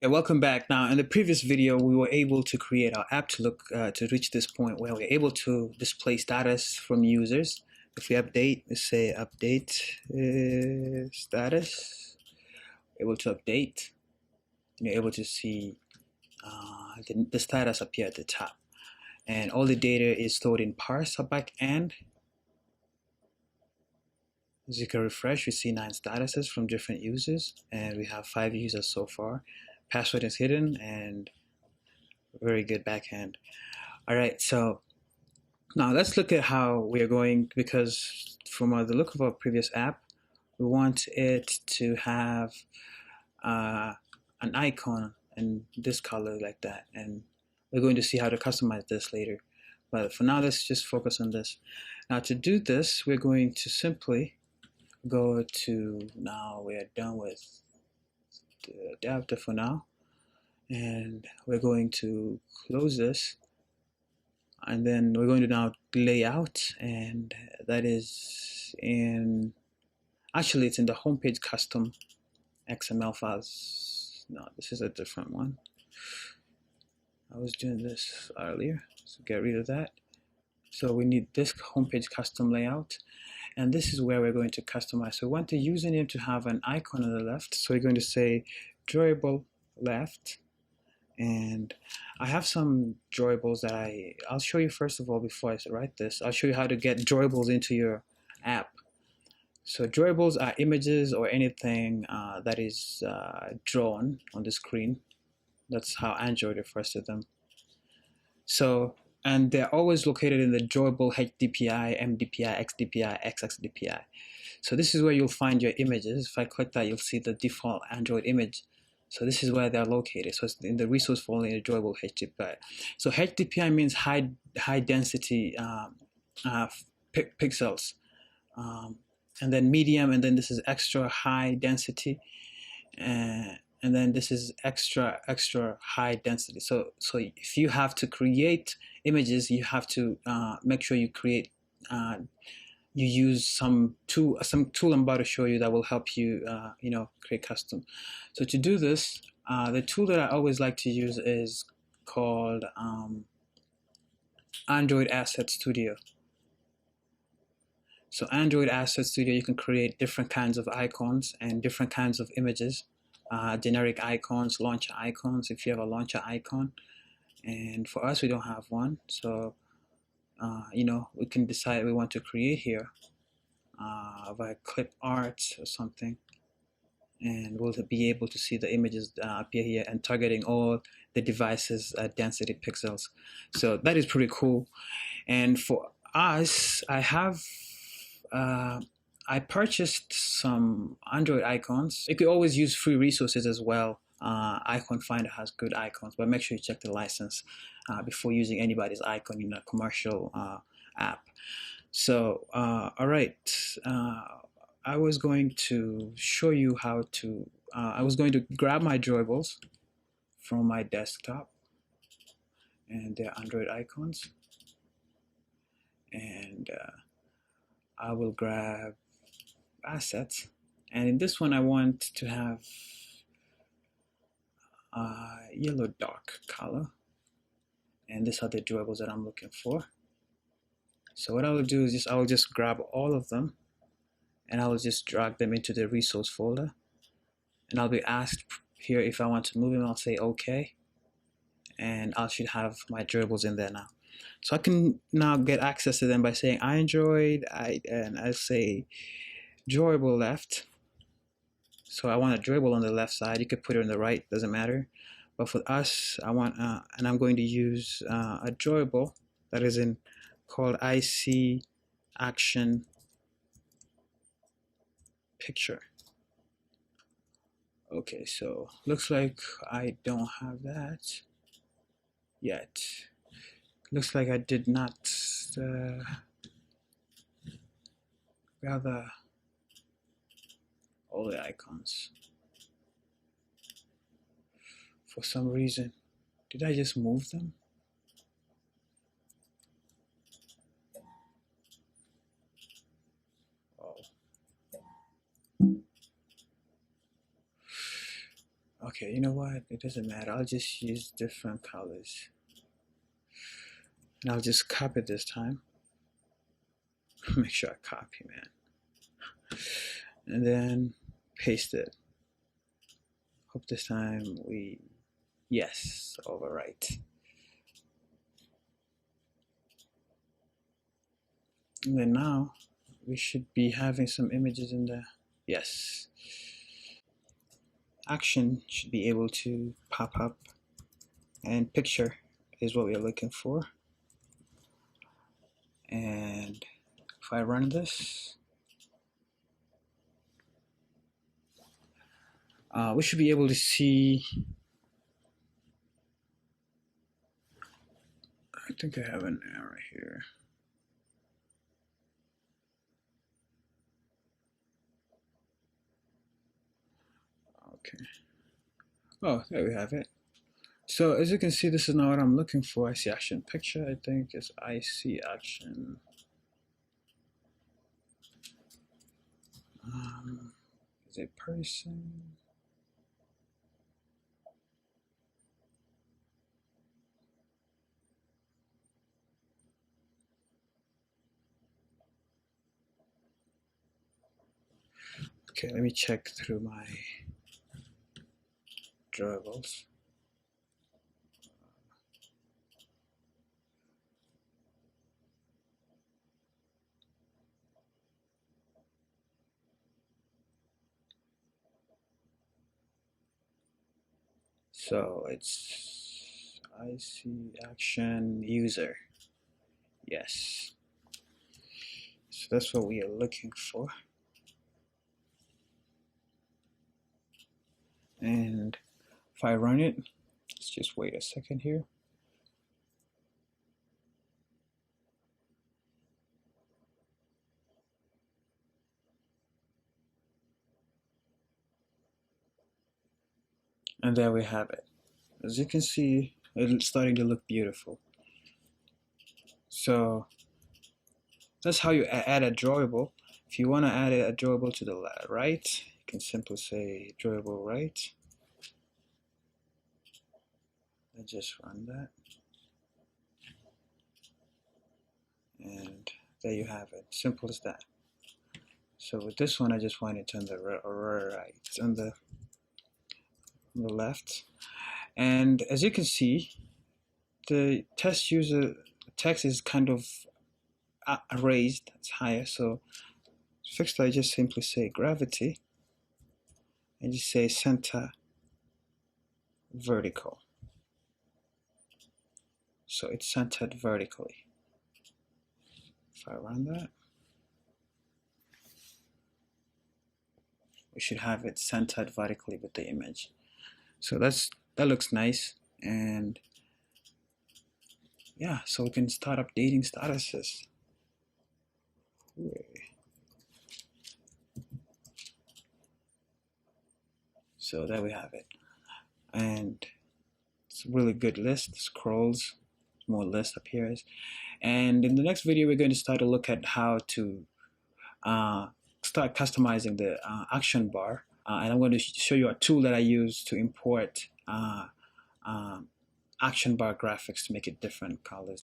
Yeah, welcome back. Now, in the previous video, we were able to create our app to look to reach this point where we're able to display status from users. If we update, let's say update status, able to update, you're able to see the status appear at the top, and all the data is stored in parse or backend. As you can refresh, we see 9 statuses from different users, and we have 5 users so far. Password is hidden, and very good backend. All right, so now let's look at how we are going, because from the look of our previous app, we want it to have an icon in this color like that, and we're going to see how to customize this later. But for now, let's just focus on this. Now to do this, we're going to simply go to, now we are done with the adapter for now, and we're going to close this, and then we're going to now layout, and that is in, actually it's in the homepage custom XML files. No, this is a different one. I was doing this earlier, so get rid of that. So we need this homepage custom layout, and this is where we're going to customize. So we want the username to have an icon on the left, so we're going to say drawable left. And I have some drawables that I'll show you first of all before I write this. I'll show you how to get drawables into your app. So drawables are images or anything that is drawn on the screen. That's how Android refers to them. So, and they're always located in the drawable HDPI, MDPI, XDPI, XXDPI. So this is where you'll find your images. If I click that, you'll see the default Android image. So this is where they're located. So it's in the resource folder in the drawable HDPI. So HDPI means high density pixels, and then medium, and then this is extra high density, and then this is extra high density. So if you have to create images, you have to make sure you create. You use some tool I'm about to show you that will help you, create custom. So to do this, the tool that I always like to use is called Android Asset Studio. So Android Asset Studio, you can create different kinds of icons and different kinds of images, generic icons, launcher icons, if you have a launcher icon. And for us, we don't have one. So we can decide we want to create here via clip art or something, and we'll be able to see the images appear here and targeting all the devices density pixels. So that is pretty cool. And for us, I purchased some Android icons. You could always use free resources as well. Icon Finder has good icons, but make sure you check the license before using anybody's icon in a commercial app. So, all right, I was going to show you how to, I was going to grab my drawables from my desktop, and they're Android icons, and I will grab assets, and in this one I want to have yellow dark color, and these are the drawables that I'm looking for. So what I will do is I will just grab all of them, and I will just drag them into the resource folder, and I'll be asked here if I want to move them. I'll say okay, and I should have my drawables in there now. So I can now get access to them by saying Android, and I say drawable left. So I want a drawable on the left side. You could put it on the right, doesn't matter. But for us, I want, and I'm going to use a drawable that is in called IC Action Picture. Okay, so looks like I don't have that yet. Looks like I did not gather all the icons for some reason. Did I just move them? Okay, Okay, you know what? It doesn't matter. I'll just use different colors. And I'll just copy this time. Make sure I copy, man. And then paste it. Hope this time yes, overwrite. And then now we should be having some images in there. Yes. Action should be able to pop up, and picture is what we're looking for. And if I run this, we should be able to see. I think I have an error here. Okay. Oh, there we have it. So as you can see, this is not what I'm looking for. I see action picture. I think it's I see action. Is a person. Okay, let me check through my drawables. So it's I see action user. Yes. So that's what we are looking for. And if I run it, let's just wait a second here. And there we have it. As you can see, it's starting to look beautiful. So that's how you add a drawable. If you want to add a drawable to the right, you can simply say drawable right. And just run that. And there you have it. Simple as that. So with this one, I just want it on the right, on the left. And as you can see, the test user text is kind of raised, it's higher. So to fix that, I just simply say gravity and just say center vertical. So it's centered vertically. If I run that, we should have it centered vertically with the image. So that looks nice. And yeah, so we can start updating statuses. So there we have it. And it's a really good list. Scrolls, more list appears. And in the next video, we're going to start to look at how to start customizing the action bar. And I'm going to show you a tool that I use to import action bar graphics to make it different colors.